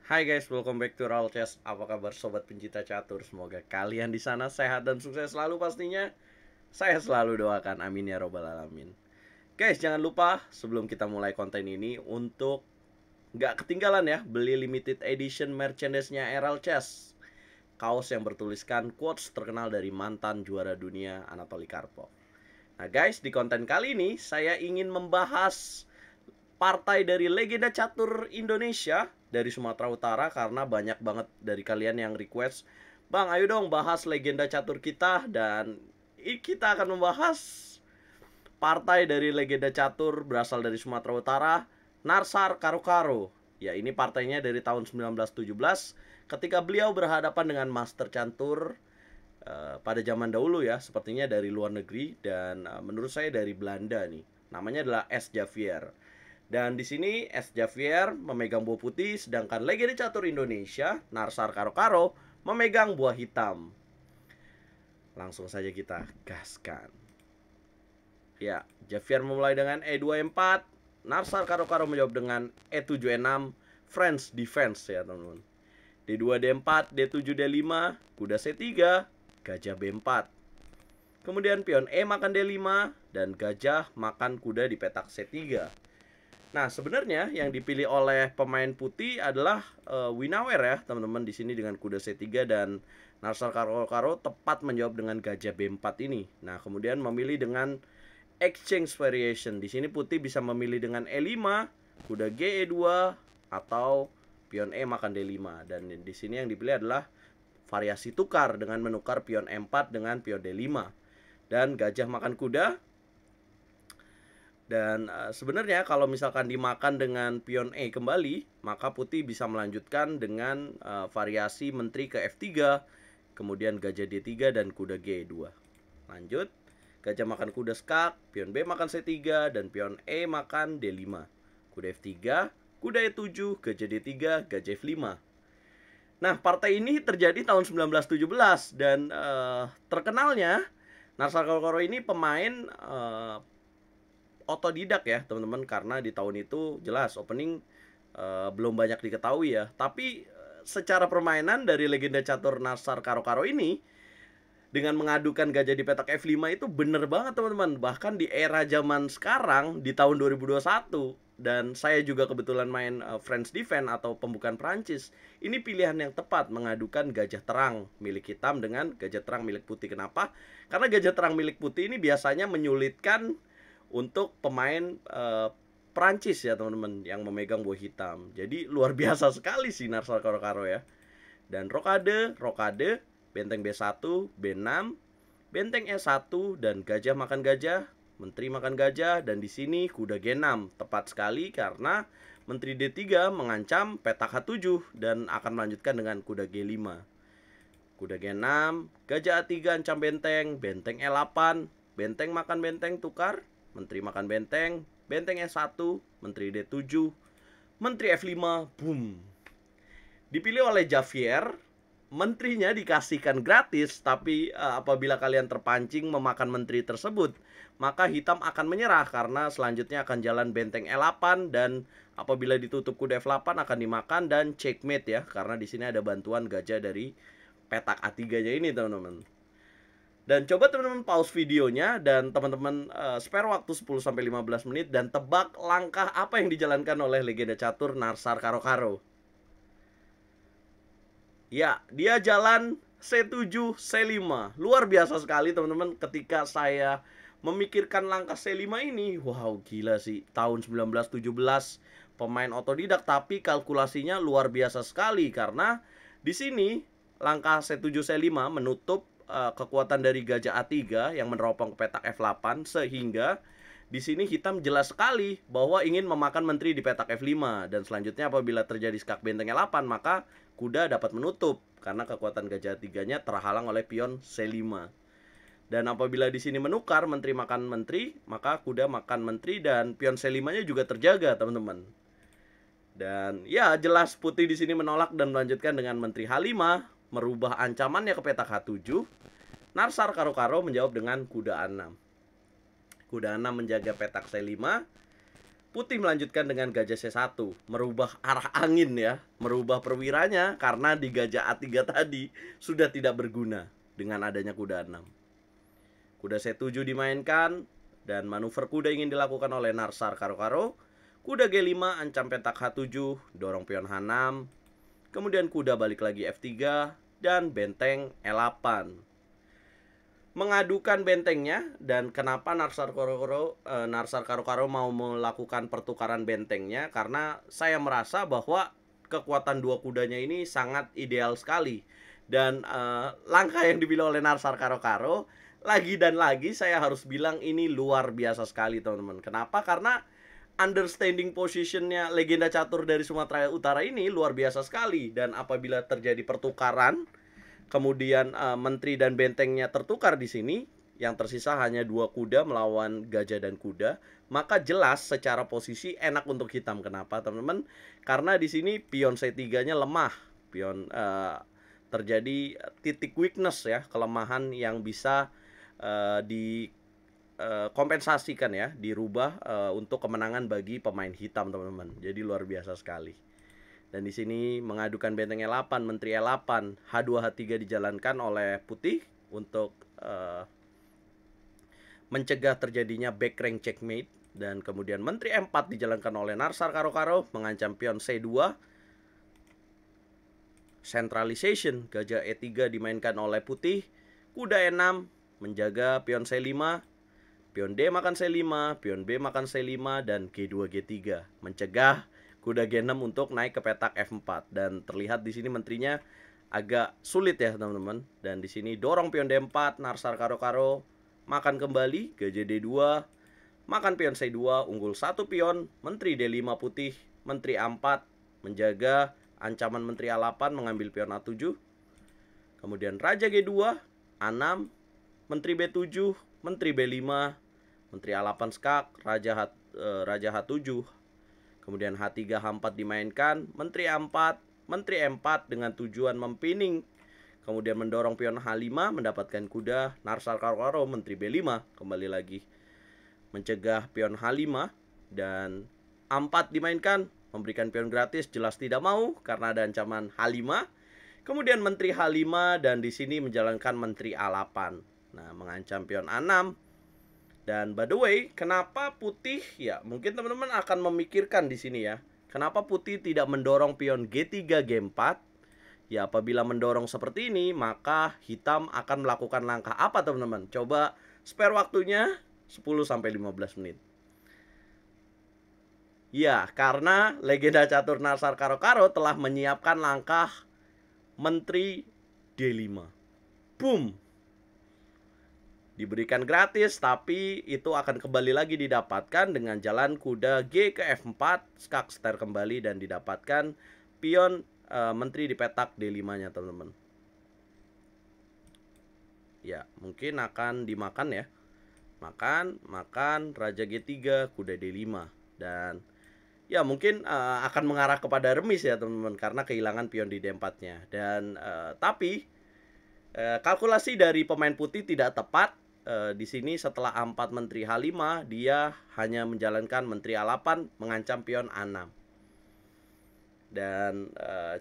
Hai guys, welcome back to Roll Chess. Apa kabar sobat pencinta catur? Semoga kalian di sana sehat dan sukses selalu pastinya. Saya selalu doakan, amin ya robbal alamin. Guys, jangan lupa sebelum kita mulai konten ini untuk nggak ketinggalan ya beli limited edition merchandise-nya RL Chess. Kaos yang bertuliskan quotes terkenal dari mantan juara dunia Anatoly Karpov. Nah guys, di konten kali ini saya ingin membahas partai dari legenda catur Indonesia dari Sumatera Utara, karena banyak banget dari kalian yang request, "Bang, ayo dong bahas legenda catur kita." Dan kita akan membahas partai dari legenda catur berasal dari Sumatera Utara, Narsar Karo-Karo. Ya, ini partainya dari tahun 1917 ketika beliau berhadapan dengan master catur pada zaman dahulu ya, sepertinya dari luar negeri dan menurut saya dari Belanda nih. Namanya adalah S. Javier. Dan di sini S. Javier memegang buah putih, sedangkan legenda catur Indonesia, Narsar Karo-Karo, memegang buah hitam. Langsung saja kita gaskan. Ya, Javier memulai dengan E2-E4, Narsar Karo-Karo menjawab dengan E7-E6, French defense ya teman-teman. D2-D4, D7-D5, kuda C3, gajah B4. Kemudian pion E makan D5 dan gajah makan kuda di petak C3. Nah, sebenarnya yang dipilih oleh pemain putih adalah Winawer ya, teman-teman, di sini dengan kuda C3, dan Narsar Karo-Karo tepat menjawab dengan gajah B4 ini. Nah, kemudian memilih dengan exchange variation. Di sini putih bisa memilih dengan E5, kuda G E2 atau pion E makan D5. Dan di sini yang dipilih adalah variasi tukar dengan menukar pion E4 dengan pion D5 dan gajah makan kuda. Dan sebenarnya kalau misalkan dimakan dengan pion E kembali, maka putih bisa melanjutkan dengan variasi menteri ke F3, kemudian gajah D3 dan kuda G2. Lanjut, gajah makan kuda skak, pion B makan C3 dan pion E makan D5. Kuda F3, kuda E7, gajah D3, gajah F5. Nah, partai ini terjadi tahun 1917 dan terkenalnya Narsar Karo-Karo ini pemain otodidak ya teman-teman, karena di tahun itu jelas opening belum banyak diketahui ya. Tapi secara permainan dari legenda catur Narsar Karo-Karo ini dengan mengadukan gajah di petak F5 itu bener banget teman-teman. Bahkan di era zaman sekarang di tahun 2021, dan saya juga kebetulan main French Defense atau pembukaan Prancis, ini pilihan yang tepat mengadukan gajah terang milik hitam dengan gajah terang milik putih. Kenapa? Karena gajah terang milik putih ini biasanya menyulitkan untuk pemain Prancis ya teman-teman yang memegang buah hitam. Jadi luar biasa sekali sih Narsar Karo-Karo ya. Dan rokade, benteng B1, B6, benteng E1 dan gajah makan gajah, menteri makan gajah, dan di sini kuda G6. Tepat sekali karena menteri D3 mengancam petak H7 dan akan melanjutkan dengan kuda G5. Kuda G6, gajah A3 ancam benteng, benteng E8, benteng makan benteng tukar, menteri makan benteng, benteng E1, menteri D7, menteri F5, boom. Dipilih oleh Javier, menterinya dikasihkan gratis, tapi apabila kalian terpancing memakan menteri tersebut, maka hitam akan menyerah karena selanjutnya akan jalan benteng E8 dan apabila ditutup kuda F8 akan dimakan dan checkmate ya, karena di sini ada bantuan gajah dari petak A3-nya ini, teman-teman. Dan coba teman-teman pause videonya dan teman-teman spare waktu 10-15 menit dan tebak langkah apa yang dijalankan oleh legenda catur Narsar Karo-Karo. Ya, dia jalan C7, C5. Luar biasa sekali teman-teman, ketika saya memikirkan langkah C5 ini, wow gila sih. Tahun 1917 pemain otodidak tapi kalkulasinya luar biasa sekali, karena di sini langkah C7 C5 menutup kekuatan dari gajah A3 yang meneropong ke petak F8, sehingga di sini hitam jelas sekali bahwa ingin memakan menteri di petak F5, dan selanjutnya apabila terjadi skak benteng E8 maka kuda dapat menutup karena kekuatan gajah A3-nya terhalang oleh pion C5. Dan apabila di sini menukar menteri makan menteri, maka kuda makan menteri dan pion C5-nya juga terjaga, teman-teman. Dan ya jelas putih di sini menolak dan melanjutkan dengan menteri H5, merubah ancamannya ke petak H7. Narsar Karo-Karo menjawab dengan kuda A6. Kuda A6 menjaga petak C5. Putih melanjutkan dengan gajah C1, merubah arah angin ya, merubah perwiranya karena di gajah A3 tadi sudah tidak berguna dengan adanya kuda 6. Kuda C7 dimainkan dan manuver kuda ingin dilakukan oleh Narsar Karo-Karo. Kuda G5 ancam petak H7, dorong pion H6. Kemudian kuda balik lagi F3 dan benteng E8. Mengadukan bentengnya, dan kenapa Narsar Karo-Karo mau melakukan pertukaran bentengnya, karena saya merasa bahwa kekuatan dua kudanya ini sangat ideal sekali. Dan langkah yang dibilang oleh Narsar Karo-Karo, lagi dan lagi saya harus bilang ini luar biasa sekali teman-teman. Kenapa? Karena understanding positionnya legenda catur dari Sumatera Utara ini luar biasa sekali. Dan apabila terjadi pertukaran, kemudian menteri dan bentengnya tertukar di sini, yang tersisa hanya dua kuda melawan gajah dan kuda, maka jelas secara posisi enak untuk hitam. Kenapa teman-teman? Karena di sini pion C3-nya lemah, pion terjadi titik weakness ya, kelemahan yang bisa dikompensasikan ya, dirubah untuk kemenangan bagi pemain hitam teman-teman. Jadi luar biasa sekali. Dan di sini mengadukan benteng E8, menteri E8, H2 H3 dijalankan oleh putih untuk mencegah terjadinya back rank checkmate. Dan kemudian menteri E4 dijalankan oleh Narsar Karo-Karo, mengancam pion C2. Centralization, gajah E3 dimainkan oleh putih. Kuda E6 menjaga pion C5. Pion D makan C5, pion B makan C5, dan G2 G3 mencegah kuda G6 untuk naik ke petak F4. Dan terlihat di sini menterinya agak sulit ya teman-teman. Dan di sini dorong pion D4, Narsar Karo-Karo makan kembali, gajah D2 makan pion C2, unggul satu pion, menteri D5 putih, menteri A4 menjaga ancaman menteri A8 mengambil pion A7. Kemudian raja G2, A6, menteri B7, menteri B5, menteri A8 skak, raja H7. Kemudian H3 H4 dimainkan, menteri A4, menteri M4 dengan tujuan mempining. Kemudian mendorong pion H5 mendapatkan kuda Narsar Karo-Karo, menteri B5 kembali lagi mencegah pion H5, dan A4 dimainkan, memberikan pion gratis, jelas tidak mau karena ada ancaman H5. Kemudian menteri H5 dan di sini menjalankan menteri A8. Nah, mengancam pion A6. Dan by the way, kenapa putih ya? Mungkin teman-teman akan memikirkan di sini ya. Kenapa putih tidak mendorong pion G3 G4? Ya, apabila mendorong seperti ini, maka hitam akan melakukan langkah apa teman-teman? Coba spare waktunya 10-15 menit. Ya, karena legenda catur Narsar Karo-Karo telah menyiapkan langkah menteri D5. Boom. Diberikan gratis, tapi itu akan kembali lagi didapatkan dengan jalan kuda G ke F4, skak seter kembali, dan didapatkan pion menteri di petak D5-nya teman-teman. Ya, mungkin akan dimakan ya. Makan raja G3, kuda D5, dan ya mungkin akan mengarah kepada remis ya teman-teman, karena kehilangan pion di D4-nya. Dan tapi kalkulasi dari pemain putih tidak tepat. Di sini setelah A4 menteri H5, dia hanya menjalankan menteri A8 mengancam pion A6. Dan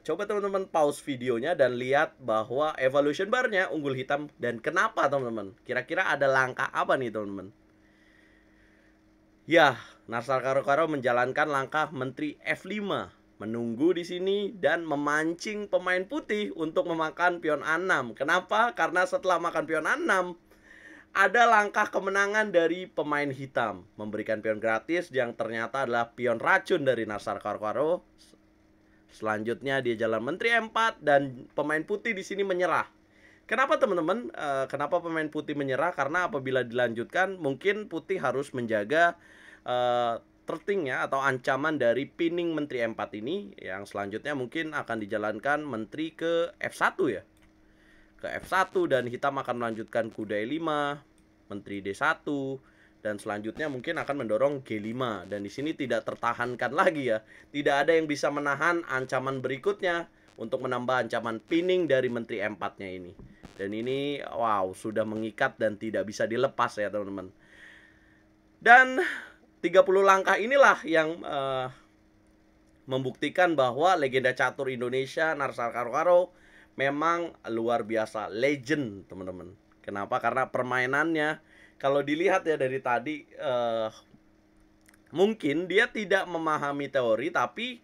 coba teman-teman pause videonya dan lihat bahwa evolution bar-nya unggul hitam. Dan kenapa teman-teman? Kira-kira ada langkah apa nih teman-teman? Ya, Narsar Karo-Karo menjalankan langkah menteri F5, menunggu di sini dan memancing pemain putih untuk memakan pion A6. Kenapa? Karena setelah makan pion A6, ada langkah kemenangan dari pemain hitam, memberikan pion gratis yang ternyata adalah pion racun dari Narsar Karo-Karo. Selanjutnya dia jalan menteri M4 dan pemain putih di sini menyerah. Kenapa teman-teman? Kenapa pemain putih menyerah? Karena apabila dilanjutkan, mungkin putih harus menjaga tertingnya atau ancaman dari pinning menteri M4 ini. Yang selanjutnya mungkin akan dijalankan menteri ke F1 ya. Ke F1 dan hitam akan melanjutkan kuda E5, menteri D1, dan selanjutnya mungkin akan mendorong G5. Dan di sini tidak tertahankan lagi ya. Tidak ada yang bisa menahan ancaman berikutnya untuk menambah ancaman pinning dari menteri M4-nya ini. Dan ini wow, sudah mengikat dan tidak bisa dilepas ya teman-teman. Dan 30 langkah inilah yang membuktikan bahwa legenda catur Indonesia Narsar Karo-Karo memang luar biasa, legend teman-teman. Kenapa? Karena permainannya kalau dilihat ya dari tadi, mungkin dia tidak memahami teori, tapi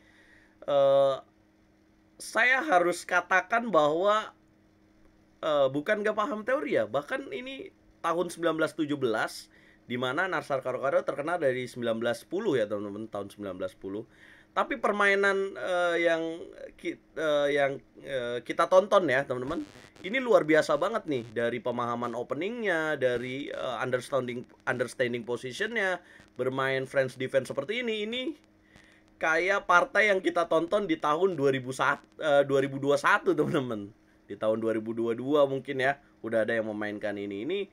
saya harus katakan bahwa bukan gak paham teori ya. Bahkan ini tahun 1917, di mana Narsar Karo-Karo terkenal dari 1910 ya teman-teman, tahun 1910. Tapi permainan yang kita tonton ya teman-teman, ini luar biasa banget nih. Dari pemahaman openingnya, dari understanding positionnya, bermain French defense seperti ini kayak partai yang kita tonton di tahun 2021 teman-teman. Di tahun 2022 mungkin ya udah ada yang memainkan ini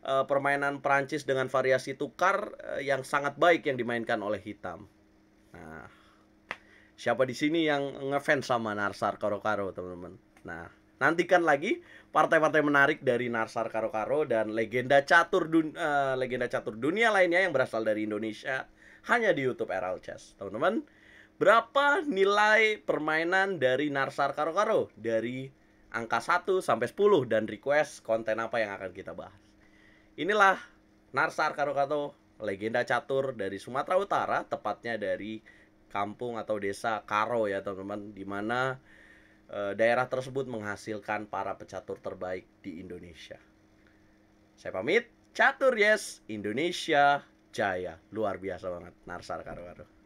permainan Prancis dengan variasi tukar yang sangat baik yang dimainkan oleh hitam. Nah, siapa di sini yang ngefans sama Narsar Karo-Karo teman-teman? Nah, nantikan lagi partai-partai menarik dari Narsar Karo-Karo dan legenda catur dunia lainnya yang berasal dari Indonesia hanya di YouTube RL Chess teman-teman. Berapa nilai permainan dari Narsar Karo-Karo? Dari angka 1 sampai 10 dan request konten apa yang akan kita bahas. Inilah Narsar Karo-Karo, legenda catur dari Sumatera Utara, tepatnya dari kampung atau desa Karo ya teman-teman, di mana daerah tersebut menghasilkan para pecatur terbaik di Indonesia. Saya pamit, catur yes, Indonesia jaya. Luar biasa banget Narsar Karo-Karo.